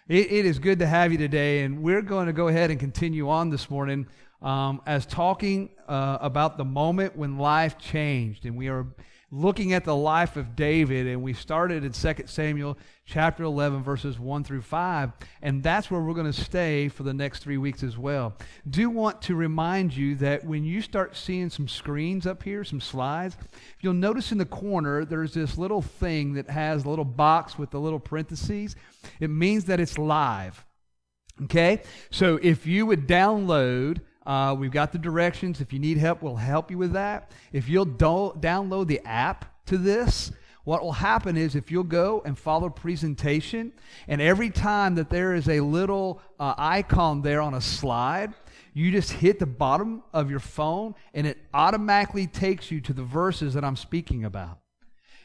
It is good to have you today, and we're going to go ahead and continue on this morning as talking about the moment when life changed. And we are looking at the life of David, and we started in 2 Samuel chapter 11, verses 1 through 5, and that's where we're going to stay for the next 3 weeks as well. Do want to remind you that when you start seeing some screens up here, some slides, you'll notice in the corner there's this little thing that has a little box with the little parentheses. It means that it's live. Okay? So if you would download, we've got the directions. If you need help, we'll help you with that. If you'll download the app to this, what will happen is if you'll go and follow presentation, and every time that there is a little icon there on a slide, you just hit the bottom of your phone, and it automatically takes you to the verses that I'm speaking about.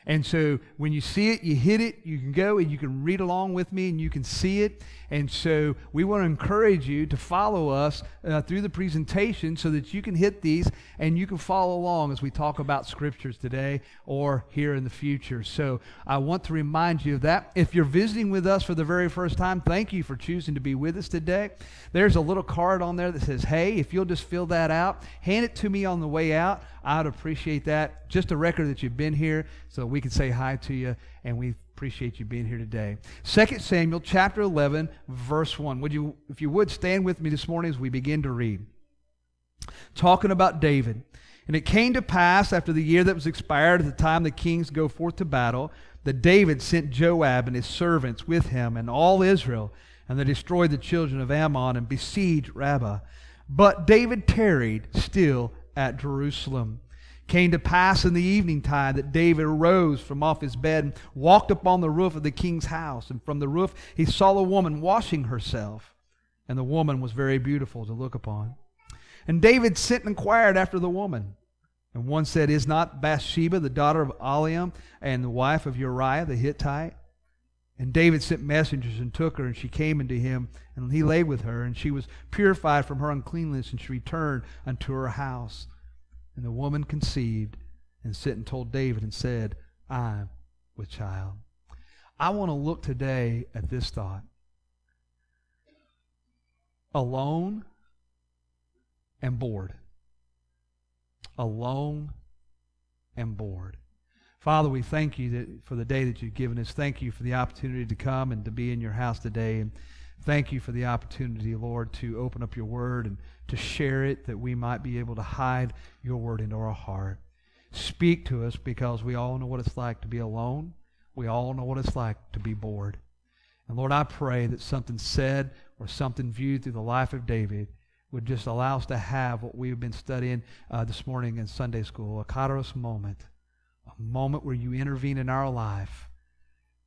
And so when you see it, you hit it, you can go and you can read along with me and you can see it. And so we want to encourage you to follow us through the presentation so that you can hit these and you can follow along as we talk about scriptures today or here in the future. So I want to remind you of that. If you're visiting with us for the very first time, thank you for choosing to be with us today. There's a little card on there that says, hey, if you'll just fill that out, hand it to me on the way out. I'd appreciate that. Just a record that you've been here so we can say hi to you, and we appreciate you being here today. 2 Samuel chapter 11, verse 1. If you would, stand with me this morning as we begin to read. Talking about David. And it came to pass after the year that was expired at the time the kings go forth to battle, that David sent Joab and his servants with him and all Israel, and they destroyed the children of Ammon and besieged Rabbah. But David tarried still at Jerusalem. Came to pass in the evening time that David arose from off his bed and walked upon the roof of the king's house. And from the roof he saw a woman washing herself. And the woman was very beautiful to look upon. And David sent and inquired after the woman. And one said, is not Bathsheba the daughter of Eliam and the wife of Uriah the Hittite? And David sent messengers and took her, and she came unto him, and he lay with her, and she was purified from her uncleanness, and she returned unto her house. And the woman conceived, and sent and told David, and said, I'm with child. I want to look today at this thought. Alone and bored. Alone and bored. Father, we thank you for the day that you've given us. Thank you for the opportunity to come and to be in your house today. And thank you for the opportunity, Lord, to open up your word and to share it, that we might be able to hide your word into our heart. Speak to us, because we all know what it's like to be alone. We all know what it's like to be bored. And Lord, I pray that something said or something viewed through the life of David would just allow us to have what we've been studying this morning in Sunday school, a kairos moment. A moment where you intervene in our life,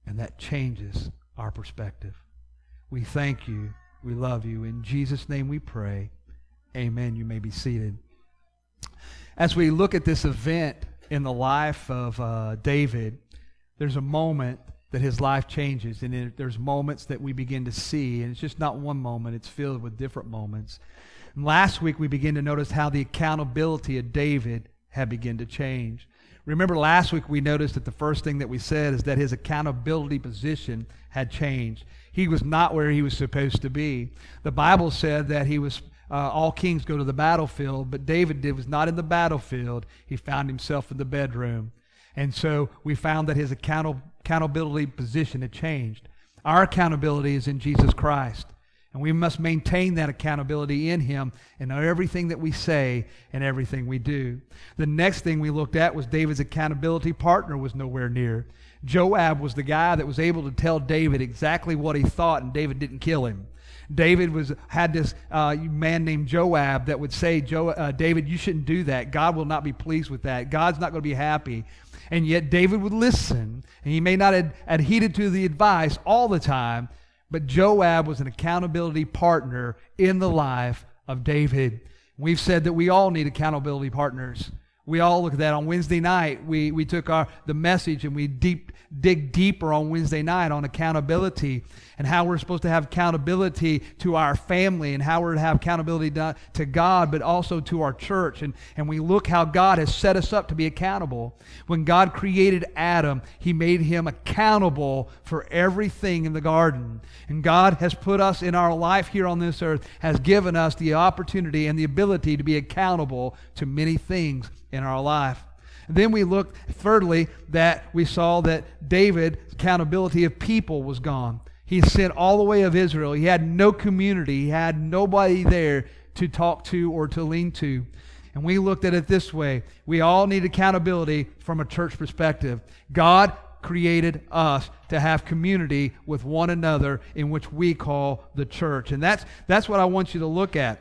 and that changes our perspective. We thank you. We love you. In Jesus' name we pray. Amen. You may be seated. As we look at this event in the life of David, there's a moment that his life changes, and there's moments that we begin to see, and it's just not one moment. It's filled with different moments. And last week we began to notice how the accountability of David had begun to change. Remember last week we noticed that the first thing that we said is that his accountability position had changed. He was not where he was supposed to be. The Bible said that he was, all kings go to the battlefield, but David was not in the battlefield. He found himself in the bedroom. And so we found that his accountability position had changed. Our accountability is in Jesus Christ. And we must maintain that accountability in Him in everything that we say and everything we do. The next thing we looked at was David's accountability partner was nowhere near. Joab was the guy that was able to tell David exactly what he thought, and David didn't kill him. David had this man named Joab that would say, David, you shouldn't do that. God will not be pleased with that. God's not going to be happy. And yet David would listen, and he may not have adhered to the advice all the time, but Joab was an accountability partner in the life of David. We've said that we all need accountability partners. We all look at that. On Wednesday night, we took the message and we dig deeper on Wednesday night on accountability and how we're supposed to have accountability to our family and how we're to have accountability to God, but also to our church. And we look how God has set us up to be accountable. When God created Adam, He made him accountable for everything in the garden. And God has put us in our life here on this earth, has given us the opportunity and the ability to be accountable to many things in our life. And then we looked, thirdly, that we saw that David's accountability of people was gone. He sent all the way of Israel. He had no community. He had nobody there to talk to or to lean to. And we looked at it this way. We all need accountability from a church perspective. God created us to have community with one another in which we call the church. And that's what I want you to look at.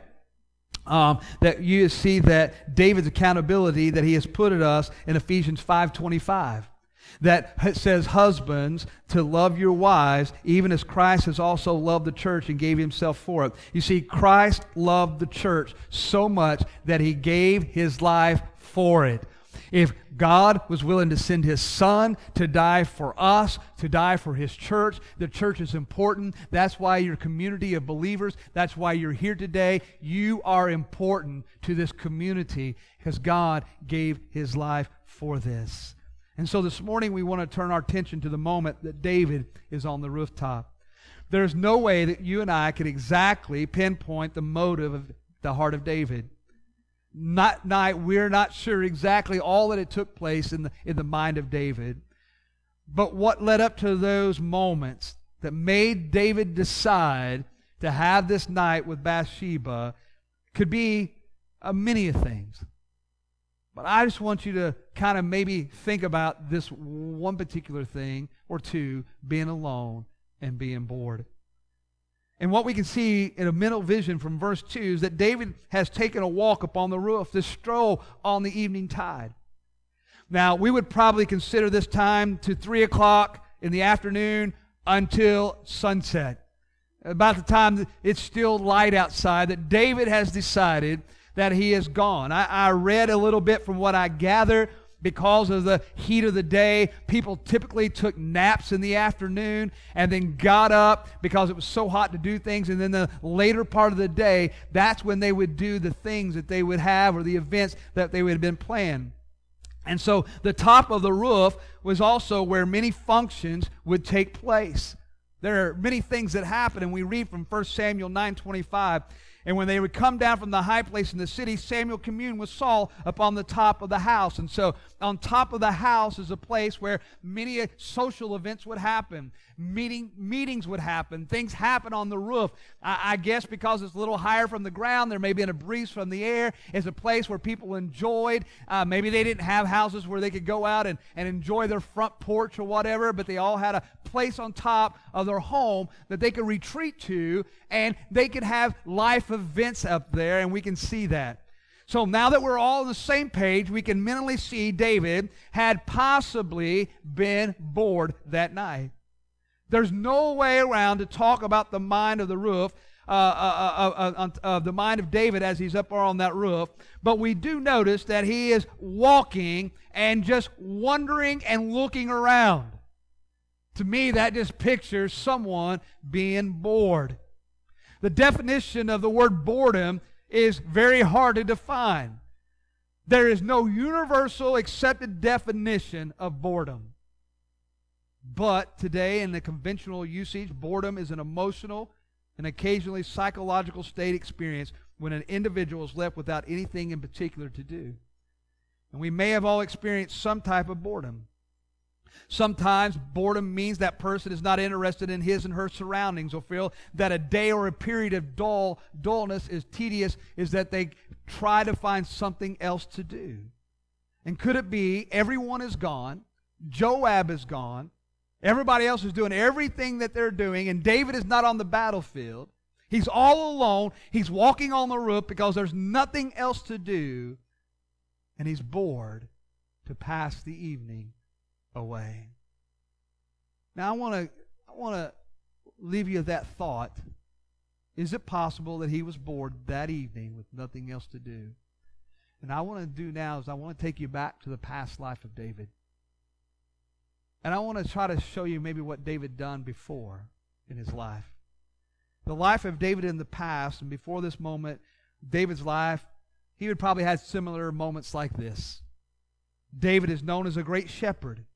That you see that David's accountability that he has put at us in Ephesians 5:25. That it says, husbands, to love your wives, even as Christ has also loved the church and gave himself for it. You see, Christ loved the church so much that he gave his life for it. If God was willing to send His Son to die for us, to die for His church, the church is important. That's why your community of believers, that's why you're here today. You are important to this community because God gave His life for this. And so this morning we want to turn our attention to the moment that David is on the rooftop. There's no way that you and I could exactly pinpoint the motive of the heart of David. We're not sure exactly all that it took place in the mind of David. But what led up to those moments that made David decide to have this night with Bathsheba could be many things. But I just want you to kind of maybe think about this one particular thing or two, being alone and being bored. And what we can see in a mental vision from verse 2 is that David has taken a walk upon the roof, this stroll on the evening tide. Now, we would probably consider this time to 3 o'clock in the afternoon until sunset. About the time it's still light outside, that David has decided that he is gone. I read a little bit from what I gather. Because of the heat of the day, people typically took naps in the afternoon and then got up because it was so hot to do things. And then the later part of the day, that's when they would do the things that they would have or the events that they would have been planned. And so the top of the roof was also where many functions would take place. There are many things that happen, and we read from 1 Samuel 9:25. And when they would come down from the high place in the city, Samuel communed with Saul upon the top of the house. And so on top of the house is a place where many social events would happen. Meetings would happen. Things happen on the roof. I guess because it's a little higher from the ground, there may be a breeze from the air. It's a place where people enjoyed. Maybe they didn't have houses where they could go out and enjoy their front porch or whatever, but they all had a place on top of their home that they could retreat to, and they could have life events up there, and we can see that. So now that we're all on the same page, we can mentally see David had possibly been bored that night. There's no way around to talk about the mind of the roof, of the mind of David as he's up on that roof. But we do notice that he is walking and just wondering and looking around. To me, that just pictures someone being bored. The definition of the word boredom is very hard to define. There is no universal accepted definition of boredom. But today, in the conventional usage, boredom is an emotional and occasionally psychological state experience when an individual is left without anything in particular to do. And we may have all experienced some type of boredom. Sometimes boredom means that person is not interested in his and her surroundings, or feel that a day or a period of dullness is tedious, is that they try to find something else to do. And could it be everyone is gone, Joab is gone, everybody else is doing everything that they're doing, and David is not on the battlefield. He's all alone. He's walking on the roof because there's nothing else to do, and he's bored to pass the evening away. Now I want to leave you with that thought. Is it possible that he was bored that evening with nothing else to do? And I want to do now is I want to take you back to the past life of David. And I want to try to show you maybe what David done before in his life. The life of David in the past, and before this moment, David's life, he would probably have similar moments like this. David is known as a great shepherd.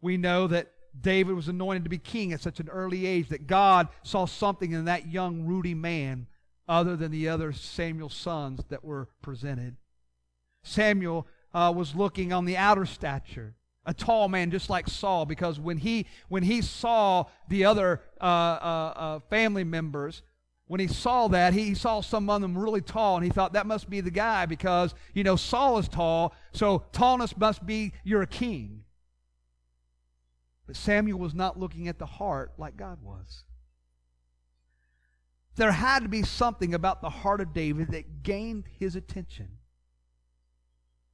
We know that David was anointed to be king at such an early age that God saw something in that young, ruddy man other than the other Samuel's sons that were presented. Samuel was looking on the outer stature, a tall man just like Saul, because when he saw the other family members, when he saw that, he saw some of them really tall, and he thought that must be the guy because, Saul is tall, so tallness must be you're a king. But Samuel was not looking at the heart like God was. There had to be something about the heart of David that gained his attention.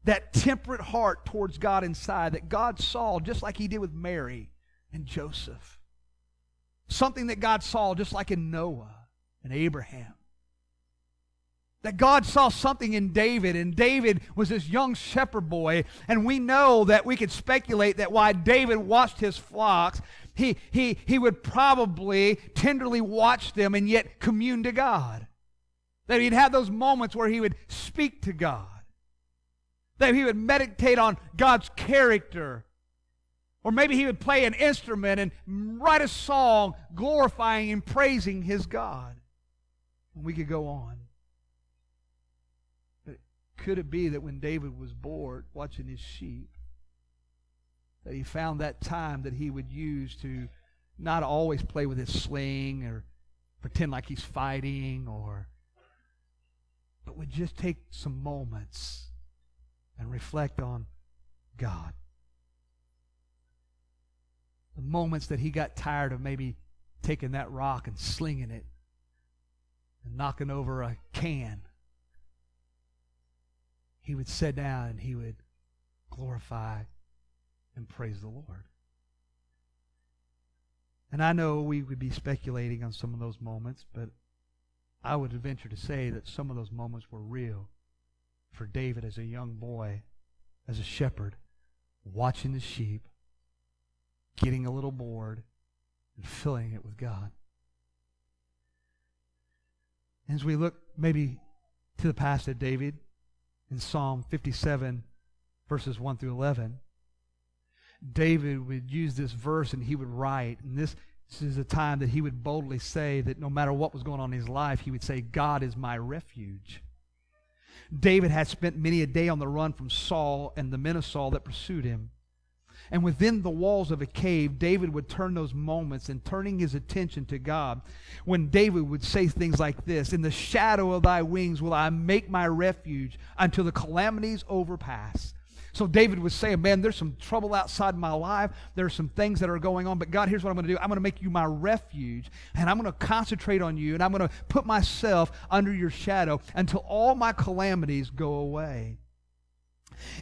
That temperate heart towards God inside that God saw just like He did with Mary and Joseph. Something that God saw just like in Noah and Abraham. That God saw something in David, and David was this young shepherd boy, and we know that we could speculate that while David watched his flocks, he would probably tenderly watch them and yet commune to God. That he'd have those moments where he would speak to God. That he would meditate on God's character. Or maybe he would play an instrument and write a song glorifying and praising his God. And we could go on. But could it be that when David was bored watching his sheep, that he found that time that he would use to not always play with his sling or pretend like he's fighting, but would just take some moments and reflect on God. The moments that he got tired of maybe taking that rock and slinging it and knocking over a can, he would sit down and he would glorify and praise the Lord. And I know we would be speculating on some of those moments, but I would venture to say that some of those moments were real for David as a young boy, as a shepherd, watching the sheep, getting a little bored, and filling it with God. As we look maybe to the past of David in Psalm 57, verses 1 through 11, David would use this verse and he would write, and this is a time that he would boldly say that no matter what was going on in his life, he would say, God is my refuge. David had spent many a day on the run from Saul and the men of Saul that pursued him. And within the walls of a cave, David would turn those moments and turning his attention to God. When David would say things like this, in the shadow of thy wings will I make my refuge until the calamities overpass. So David was saying, man, there's some trouble outside my life. There's some things that are going on. But God, here's what I'm going to do. I'm going to make you my refuge. And I'm going to concentrate on you. And I'm going to put myself under your shadow until all my calamities go away.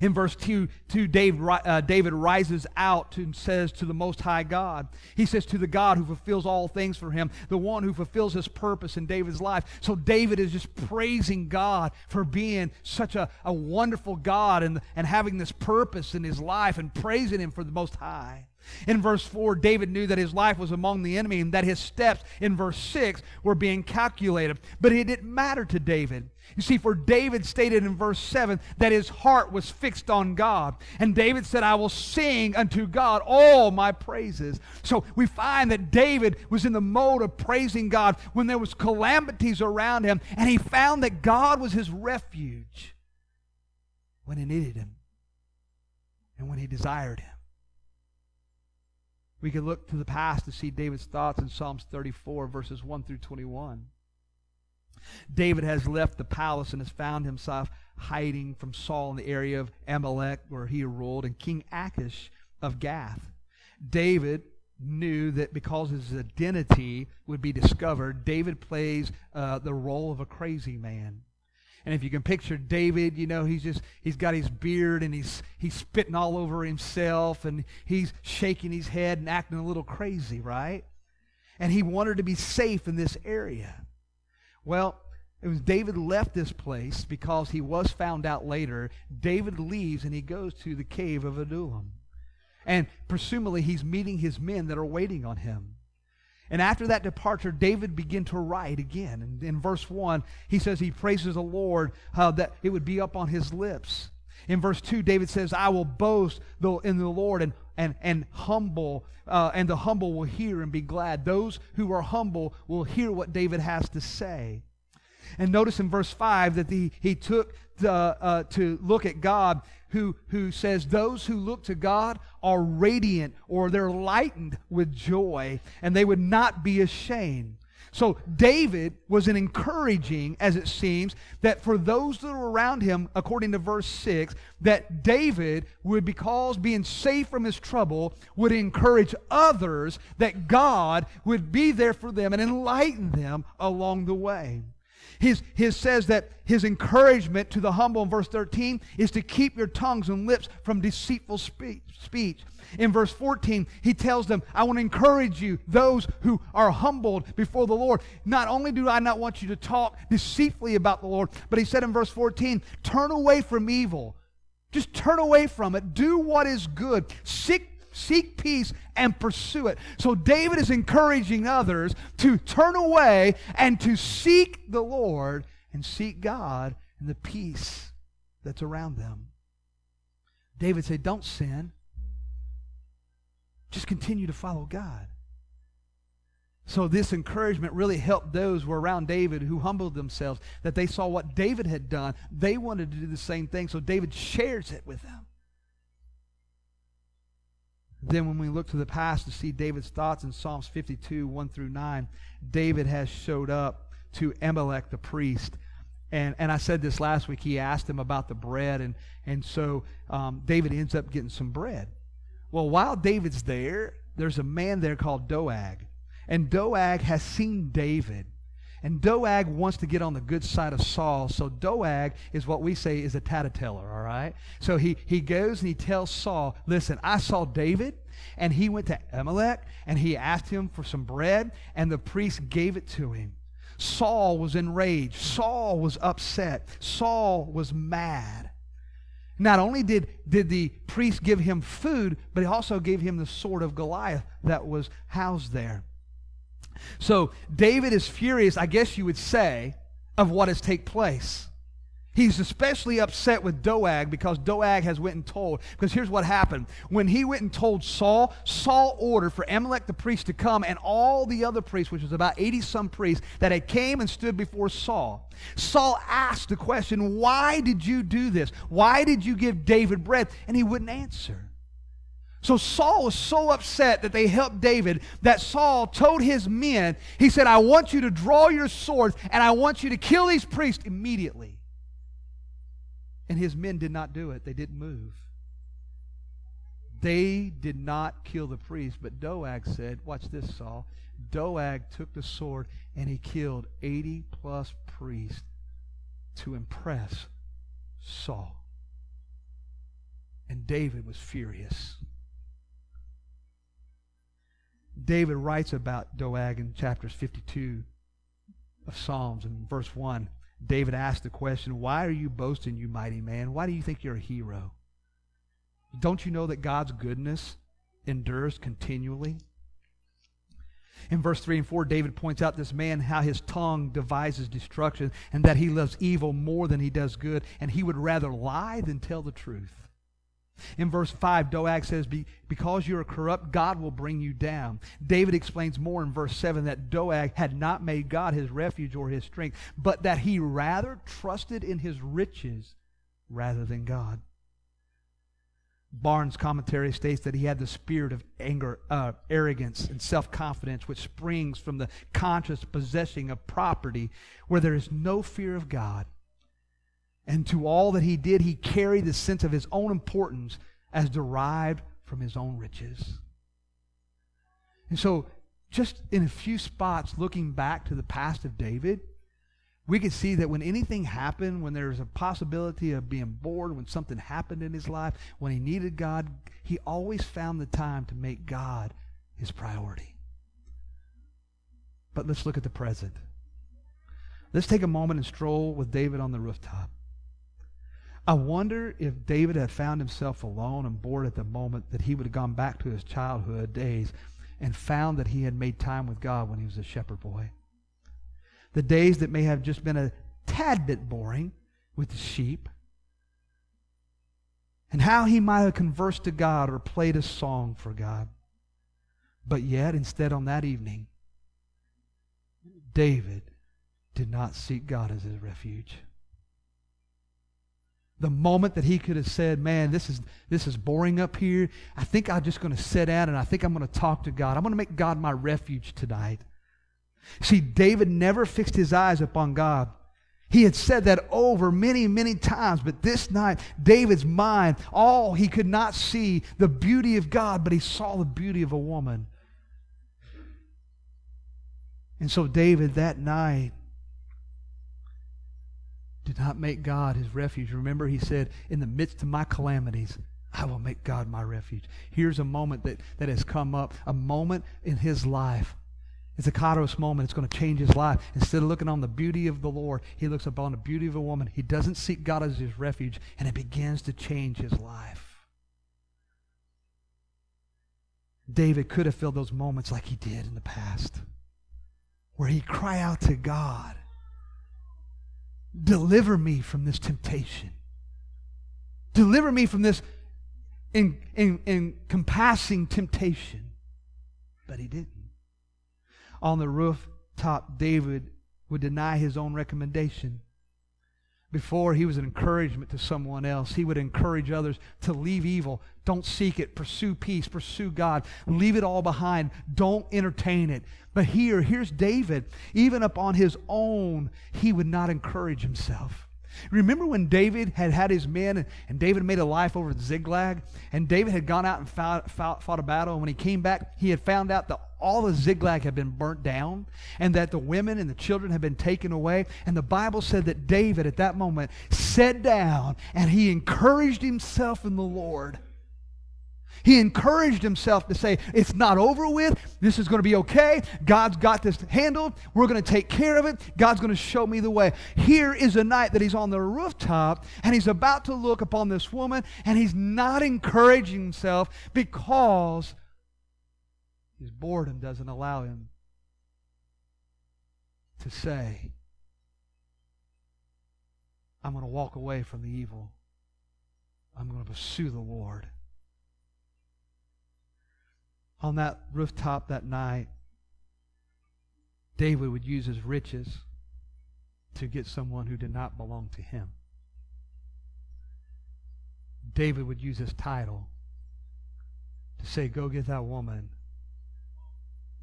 In verse 2, David rises out and says to the Most High God. He says to the God who fulfills all things for him, the one who fulfills his purpose in David's life. So David is just praising God for being such a wonderful God and having this purpose in his life and praising Him for the Most High. In verse 4, David knew that his life was among the enemy and that his steps in verse 6 were being calculated. But it didn't matter to David. You see, for David stated in verse 7 that his heart was fixed on God. And David said, I will sing unto God all my praises. So we find that David was in the mode of praising God when there was calamities around him. And he found that God was his refuge when he needed Him and when he desired Him. We could look to the past to see David's thoughts in Psalms 34, verses 1 through 21. David has left the palace and has found himself hiding from Saul in the area of Amalek, where he ruled, and King Achish of Gath. David knew that because his identity would be discovered, David plays the role of a crazy man. And if you can picture David, he's got his beard and he's spitting all over himself and he's shaking his head and acting a little crazy, right? And he wanted to be safe in this area. Well, It was David left this place because he was found out later. David leaves and he goes to the cave of Adullam. And presumably he's meeting his men that are waiting on him. And after that departure, David began to write again. And in verse 1, he says he praises the Lord, that it would be up on his lips. In verse 2, David says, I will boast in the Lord and humble, and the humble will hear and be glad. Those who are humble will hear what David has to say. And notice in verse 5 that he took to look at God, who says those who look to God are radiant, or they're lightened with joy, and they would not be ashamed. So David was an encouraging, as it seems, that for those that were around him, according to verse 6, that David would, because being saved from his trouble, would encourage others that God would be there for them and enlighten them along the way. His says that his encouragement to the humble in verse 13 is to keep your tongues and lips from deceitful speech. In verse 14, he tells them, I want to encourage you, those who are humbled before the Lord. Not only do I not want you to talk deceitfully about the Lord, but he said in verse 14, turn away from evil. Just turn away from it. Do what is good. Seek peace and pursue it. So David is encouraging others to turn away and to seek the Lord and seek God and the peace that's around them. David said, don't sin. Just continue to follow God. So this encouragement really helped those who were around David who humbled themselves, that they saw what David had done. They wanted to do the same thing, so David shares it with them. Then when we look to the past to see David's thoughts in Psalms 52, 1 through 9, David has showed up to Amalek the priest. And I said this last week, he asked him about the bread, and so David ends up getting some bread. Well, while David's there, there's a man there called Doeg. And Doeg has seen David. And Doeg wants to get on the good side of Saul. So Doeg is what we say is a tattletale, all right? So he goes and he tells Saul, listen, I saw David, and he went to Amalek, and he asked him for some bread, and the priest gave it to him. Saul was enraged. Saul was upset. Saul was mad. Not only did the priest give him food, but he also gave him the sword of Goliath that was housed there. So David is furious, I guess you would say, of what has taken place. He's especially upset with Doeg because Doeg has went and told. Because here's what happened. When he went and told Saul, Saul ordered for Amalek the priest to come, and all the other priests, which was about 80-some priests, that had came and stood before Saul. Saul asked the question, why did you do this? Why did you give David bread? And he wouldn't answer. So Saul was so upset that they helped David that Saul told his men, he said, I want you to draw your swords and I want you to kill these priests immediately. And his men did not do it. They didn't move. They did not kill the priest, but Doeg said, watch this, Saul. Doeg took the sword and he killed 80-plus priests to impress Saul. And David was furious. David writes about Doeg in chapters 52 of Psalms. In verse 1, David asked the question, why are you boasting, you mighty man? Why do you think you're a hero? Don't you know that God's goodness endures continually? In verse 3 and 4, David points out this man, how his tongue devises destruction, and that he loves evil more than he does good, and he would rather lie than tell the truth. In verse 5, Doeg says, because you are corrupt, God will bring you down. David explains more in verse 7 that Doeg had not made God his refuge or his strength, but that he rather trusted in his riches rather than God. Barnes' commentary states that he had the spirit of anger, arrogance, and self-confidence, which springs from the conscious possessing of property where there is no fear of God. And to all that he did, he carried the sense of his own importance as derived from his own riches. And so, just in a few spots, looking back to the past of David, we could see that when anything happened, when there was a possibility of being bored, when something happened in his life, when he needed God, he always found the time to make God his priority. But let's look at the present. Let's take a moment and stroll with David on the rooftop. I wonder if David had found himself alone and bored at the moment that he would have gone back to his childhood days and found that he had made time with God when he was a shepherd boy. The days that may have just been a tad bit boring with the sheep. And how he might have conversed to God or played a song for God. But yet, instead on that evening, David did not seek God as his refuge. The moment that he could have said, man, this is boring up here. I think I'm just going to sit down and I think I'm going to talk to God. I'm going to make God my refuge tonight. See, David never fixed his eyes upon God. He had said that over many, many times, but this night, David's mind, he could not see the beauty of God, but he saw the beauty of a woman. And so David that night did not make God his refuge. Remember, he said, in the midst of my calamities, I will make God my refuge. Here's a moment that has come up, a moment in his life. It's a kairos moment. It's going to change his life. Instead of looking on the beauty of the Lord, he looks upon the beauty of a woman. He doesn't seek God as his refuge, and it begins to change his life. David could have filled those moments like he did in the past, where he cried out to God, deliver me from this temptation. Deliver me from this encompassing temptation. But he didn't. On the rooftop, David would deny his own recommendation. Before, he was an encouragement to someone else. He would encourage others to leave evil. Don't seek it. Pursue peace. Pursue God. Leave it all behind. Don't entertain it. But here's David. Even upon his own, he would not encourage himself. Remember when David had his men, and David made a life over at Ziklag, and David had gone out and fought a battle, and when he came back, he had found out that all of Ziklag had been burnt down, and that the women and the children had been taken away. And the Bible said that David at that moment sat down and he encouraged himself in the Lord. He encouraged himself to say, it's not over with. This is going to be okay. God's got this handled. We're going to take care of it. God's going to show me the way. Here is a night that he's on the rooftop and he's about to look upon this woman, and he's not encouraging himself because his boredom doesn't allow him to say, I'm going to walk away from the evil. I'm going to pursue the Lord. On that rooftop that night, David would use his riches to get someone who did not belong to him. David would use his title to say, go get that woman.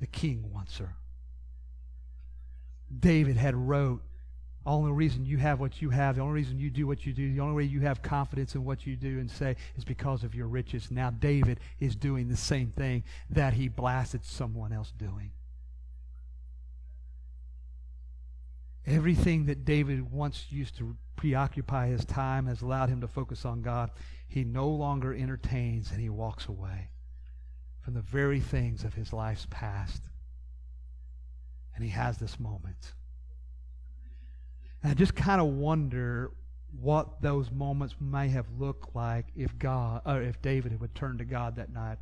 The king wants her. David had wrote, the only reason you have what you have, the only reason you do what you do, the only way you have confidence in what you do and say is because of your riches. Now David is doing the same thing that he blasted someone else doing. Everything that David once used to preoccupy his time has allowed him to focus on God. He no longer entertains, and he walks away from the very things of his life's past. And he has this moment. And I just kind of wonder what those moments may have looked like if David would turn to God that night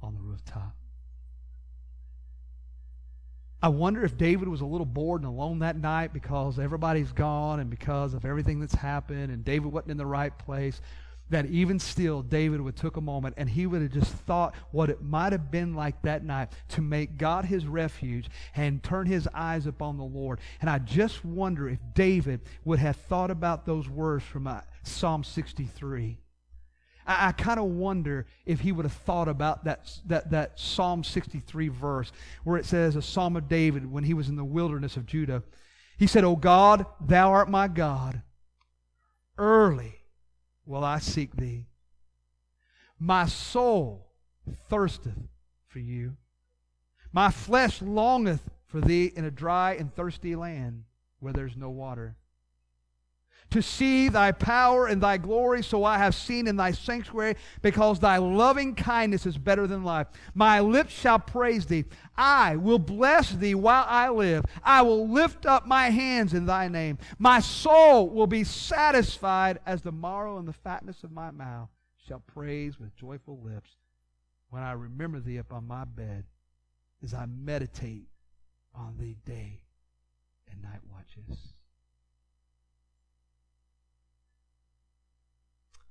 on the rooftop. I wonder if David was a little bored and alone that night because everybody's gone and because of everything that's happened, and David wasn't in the right place, that even still David would took a moment and he would have just thought what it might have been like that night to make God his refuge and turn his eyes upon the Lord. And I just wonder if David would have thought about those words from Psalm 63. I kind of wonder if he would have thought about that Psalm 63 verse where it says, a Psalm of David when he was in the wilderness of Judah. He said, O God, thou art my God. Early will I seek thee. My soul thirsteth for you. My flesh longeth for thee in a dry and thirsty land where there's no water. to see thy power and thy glory, so I have seen in thy sanctuary, because thy loving kindness is better than life. My lips shall praise thee. I will bless thee while I live. I will lift up my hands in thy name. My soul will be satisfied as the marrow, and the fatness of my mouth shall praise with joyful lips when I remember thee upon my bed, as I meditate on thee day and night watches.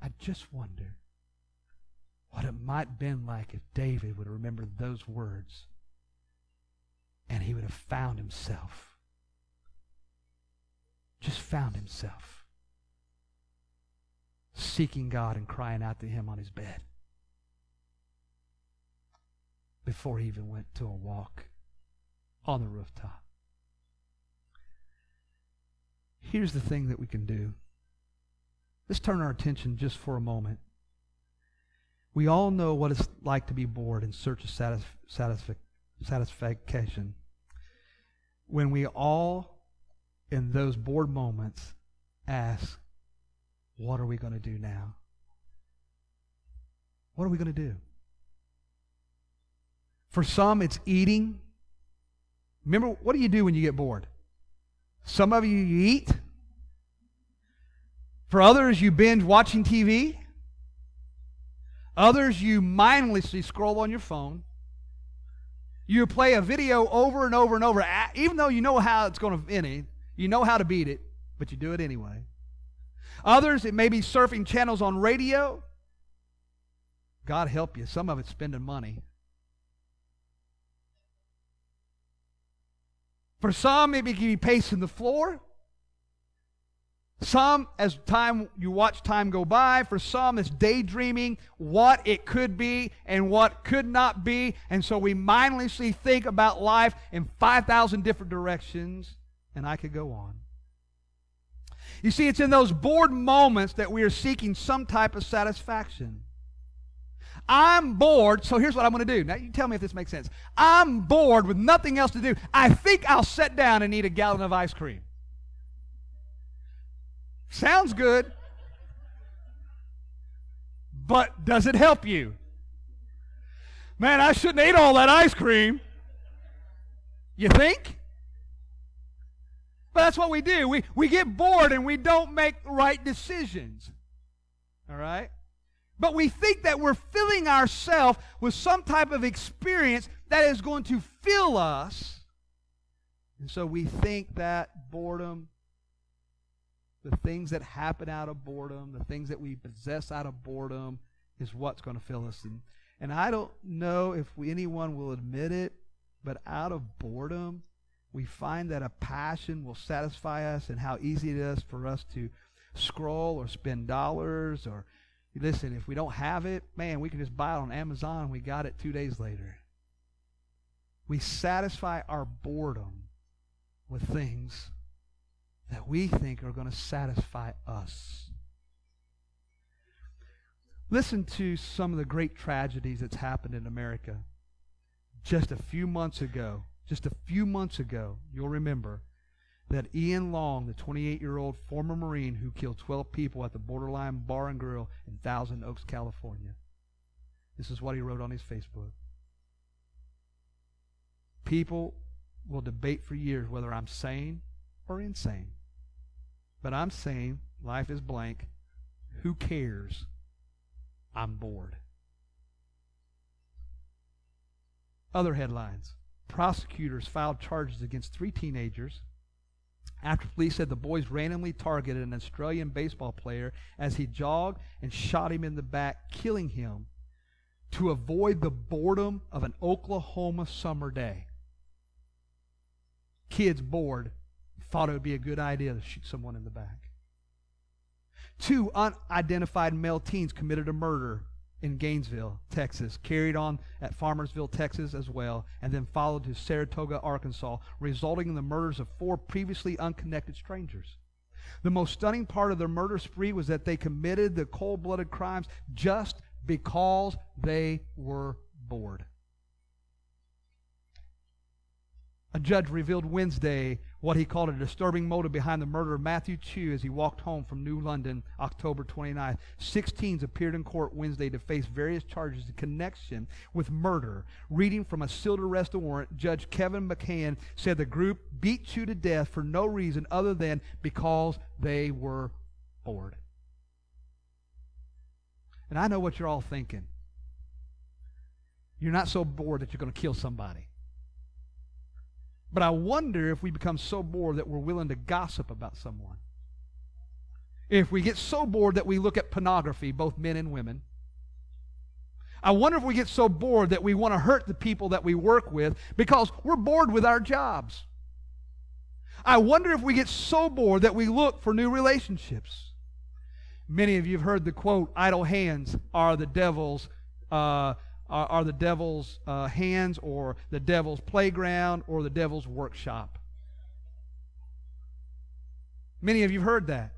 I just wonder what it might have been like if David would have remembered those words and he would have found himself, seeking God and crying out to Him on his bed before he even went to a walk on the rooftop. Here's the thing that we can do. Let's turn our attention just for a moment. We all know what it's like to be bored in search of satisfaction. When we all, in those bored moments, ask, what are we going to do now? What are we going to do? For some, it's eating. Remember, what do you do when you get bored? Some of you eat. For others, you binge watching TV. Others, you mindlessly scroll on your phone. You play a video over and over and over, even though you know how it's going to end. You know how to beat it, but you do it anyway. Others, it may be surfing channels on radio. God help you, some of it's spending money. For some, it may be pacing the floor. Some, as you watch time go by, for some it's daydreaming what it could be and what could not be. And so we mindlessly think about life in 5,000 different directions, and I could go on. You see, it's in those bored moments that we are seeking some type of satisfaction. I'm bored, so here's what I'm going to do. Now, you tell me if this makes sense. I'm bored with nothing else to do. I think I'll sit down and eat a gallon of ice cream. Sounds good, but does it help you? Man, I shouldn't eat all that ice cream. You think? But that's what we do. We get bored and we don't make the right decisions. All right? But we think that we're filling ourselves with some type of experience that is going to fill us. And so we think that boredom, the things that happen out of boredom, the things that we possess out of boredom, is what's going to fill us. And I don't know if anyone will admit it, but out of boredom, we find that a passion will satisfy us, and how easy it is for us to scroll or spend dollars. Or, listen, if we don't have it, man, we can just buy it on Amazon and we got it 2 days later. We satisfy our boredom with things that we think are going to satisfy us. Listen to some of the great tragedies that's happened in America. Just a few months ago, you'll remember that Ian Long, the 28-year-old former Marine who killed 12 people at the Borderline Bar and Grill in Thousand Oaks, California. This is what he wrote on his Facebook. People will debate for years whether I'm sane or insane. But I'm saying life is blank. Who cares? I'm bored. Other headlines. Prosecutors filed charges against 3 teenagers after police said the boys randomly targeted an Australian baseball player as he jogged and shot him in the back, killing him to avoid the boredom of an Oklahoma summer day. Kids bored thought it would be a good idea to shoot someone in the back. 2 unidentified male teens committed a murder in Gainesville, Texas, carried on at Farmersville, Texas as well, and then followed to Saratoga, Arkansas, resulting in the murders of 4 previously unconnected strangers. The most stunning part of their murder spree was that they committed the cold-blooded crimes just because they were bored. A judge revealed Wednesday what he called a disturbing motive behind the murder of Matthew Chew as he walked home from New London, October 29th. 6 teens appeared in court Wednesday to face various charges in connection with murder. Reading from a sealed arrest warrant, Judge Kevin McCann said the group beat Chew to death for no reason other than because they were bored. And I know what you're all thinking. You're not so bored that you're going to kill somebody. But I wonder if we become so bored that we're willing to gossip about someone. If we get so bored that we look at pornography, both men and women. I wonder if we get so bored that we want to hurt the people that we work with because we're bored with our jobs. I wonder if we get so bored that we look for new relationships. Many of you have heard the quote, idle hands are the devil's hands, or the devil's playground, or the devil's workshop. Many of you have heard that.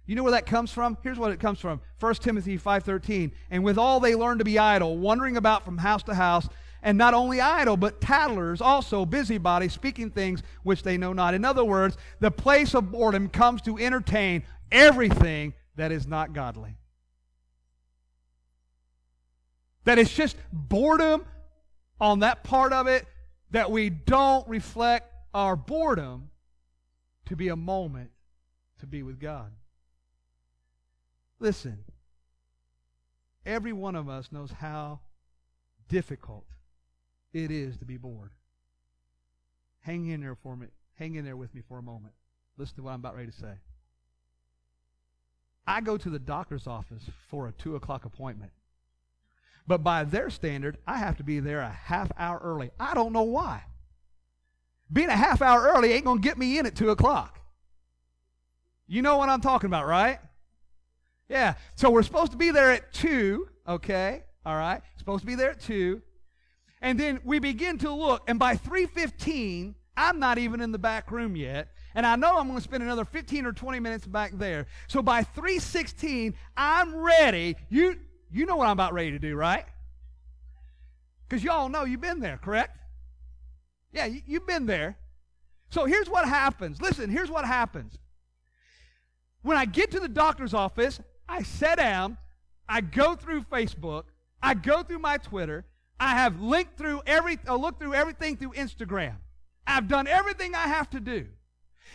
You know where that comes from? Here's what it comes from. 1 Timothy 5:13. And with all they learn to be idle, wandering about from house to house, and not only idle, but tattlers, also busybodies, speaking things which they know not. In other words, the place of boredom comes to entertain everything that is not godly. That it's just boredom on that part of it, that we don't reflect our boredom to be a moment to be with God. Listen, every one of us knows how difficult it is to be bored. Hang in there for me. Hang in there with me for a moment. Listen to what I'm about ready to say. I go to the doctor's office for a 2 o'clock appointment. But by their standard, I have to be there a half hour early. I don't know why. Being a half hour early ain't going to get me in at 2 o'clock. You know what I'm talking about, right? Yeah. So we're supposed to be there at 2, okay? All right? Supposed to be there at 2. And then we begin to look, and by 3:15, I'm not even in the back room yet. And I know I'm going to spend another 15 or 20 minutes back there. So by 3:16, I'm ready. You know what I'm about ready to do, right? Because y'all know you've been there, correct? Yeah, you've been there. So here's what happens. Listen, here's what happens. When I get to the doctor's office, I sit down, I go through Facebook, I go through my Twitter, I have looked through everything through Instagram. I've done everything I have to do.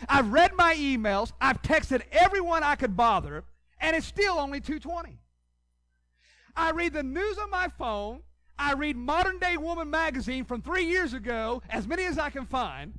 I've read my emails, I've texted everyone I could bother, and it's still only 2:20. I read the news on my phone. I read Modern Day Woman magazine from 3 years ago, as many as I can find.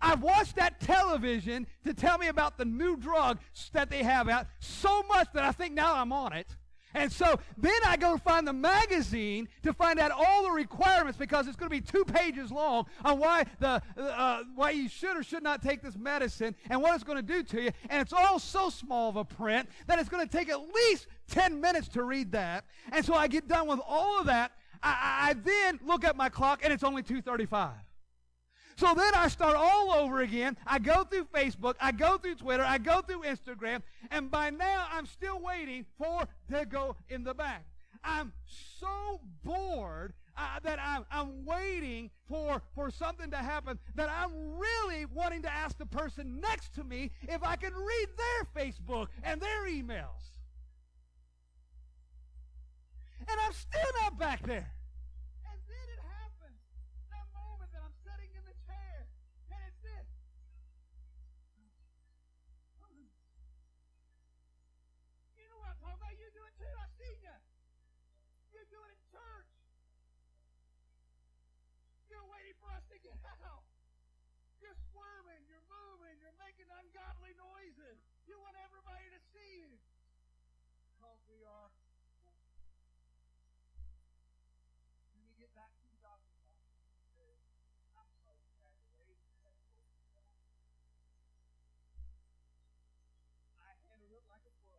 I've watched that television to tell me about the new drug that they have out so much that I think now I'm on it. And so then I go find the magazine to find out all the requirements, because it's going to be 2 pages long on why you should or should not take this medicine and what it's going to do to you. And it's all so small of a print that it's going to take at least 10 minutes to read that. And so I get done with all of that. I then look at my clock, and it's only 2:35. So then I start all over again. I go through Facebook, I go through Twitter, I go through Instagram, and by now I'm still waiting for to go in the back. I'm so bored that I'm waiting for something to happen, that I'm really wanting to ask the person next to me if I can read their Facebook and their emails. And I'm still not back there. You're squirming, you're moving, you're making ungodly noises. You want everybody to see you. Because we are. When we get back to the doctor's office, I'm so aggravated. I handled it like a pro.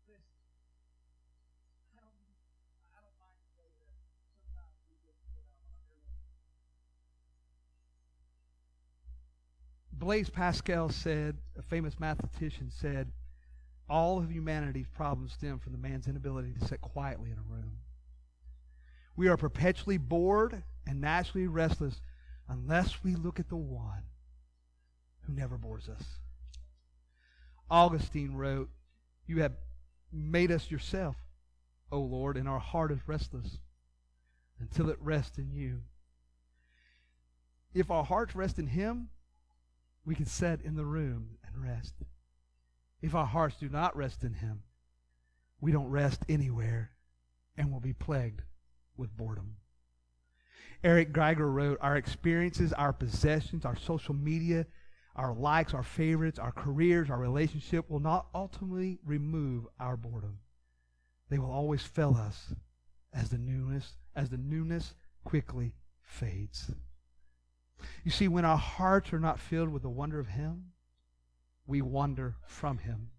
Listen, I don't mind to say that sometimes we get put out on our own. Blaise Pascal said, a famous mathematician said, all of humanity's problems stem from the man's inability to sit quietly in a room. We are perpetually bored and naturally restless unless we look at the one who never bores us. Augustine wrote, "You have made us yourself, O Lord, and our heart is restless until it rests in you." If our hearts rest in Him, we can sit in the room and rest. If our hearts do not rest in Him, we don't rest anywhere and will be plagued with boredom. Eric Geiger wrote, "Our experiences, our possessions, our social media, our likes, our favorites, our careers, our relationship will not ultimately remove our boredom. They will always fail us as the newness quickly fades." You see, when our hearts are not filled with the wonder of Him, we wander from Him.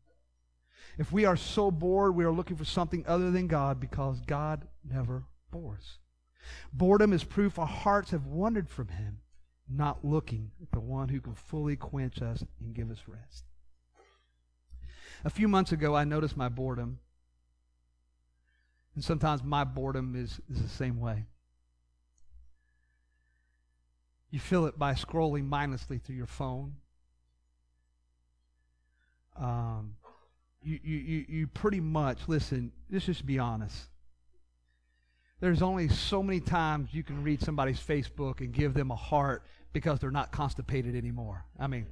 If we are so bored, we are looking for something other than God, because God never bores. Boredom is proof our hearts have wandered from Him, not looking at the one who can fully quench us and give us rest. A few months ago, I noticed my boredom. And sometimes my boredom is the same way. You feel it by scrolling mindlessly through your phone. You pretty much, listen, let's just be honest. There's only so many times you can read somebody's Facebook and give them a heart because they're not constipated anymore. I mean,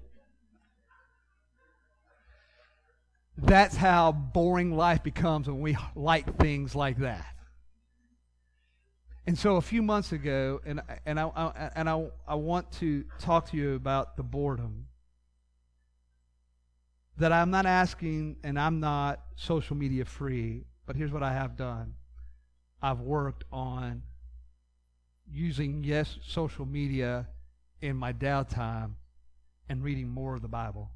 that's how boring life becomes when we like things like that. And so a few months ago, and I want to talk to you about the boredom. That I'm not asking, and I'm not social media free, but here's what I have done. I've worked on using, social media in my downtime and reading more of the Bible.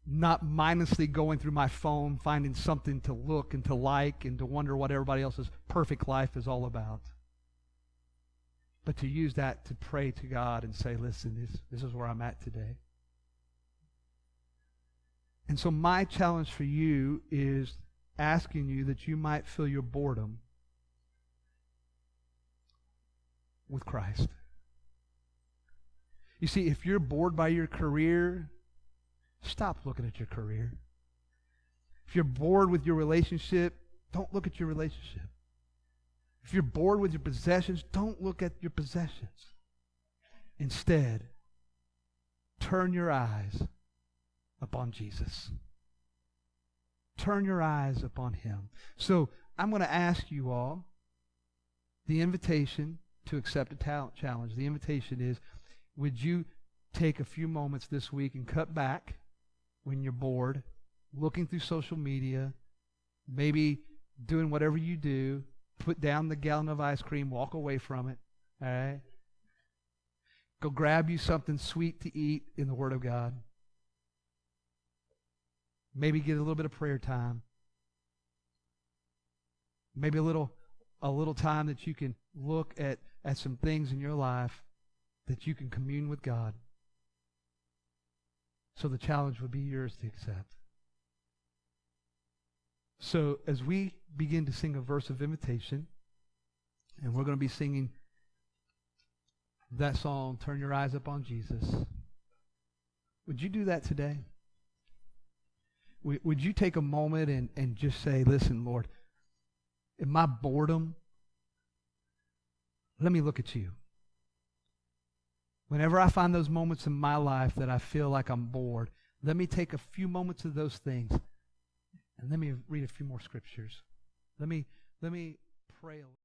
Not mindlessly going through my phone, finding something to look and to like and to wonder what everybody else's perfect life is all about. But to use that to pray to God and say, listen, this is where I'm at today. And so my challenge for you is asking you that you might fill your boredom with Christ. You see, if you're bored by your career, stop looking at your career. If you're bored with your relationship, don't look at your relationship. If you're bored with your possessions, don't look at your possessions. Instead, turn your eyes upon Jesus. Turn your eyes upon Him. So I'm going to ask you all the invitation to accept a talent challenge. The invitation is, would you take a few moments this week and cut back when you're bored, looking through social media, maybe doing whatever you do, put down the gallon of ice cream, walk away from it, all right? Go grab you something sweet to eat in the Word of God. Maybe get a little bit of prayer time. Maybe a little time that you can look at some things in your life that you can commune with God. So the challenge would be yours to accept. So as we begin to sing a verse of invitation, and we're going to be singing that song, Turn Your Eyes Upon Jesus, would you do that today? Would you take a moment and just say, listen, Lord, in my boredom, let me look at you. Whenever I find those moments in my life that I feel like I'm bored, let me take a few moments of those things and let me read a few more scriptures. Let me pray a little.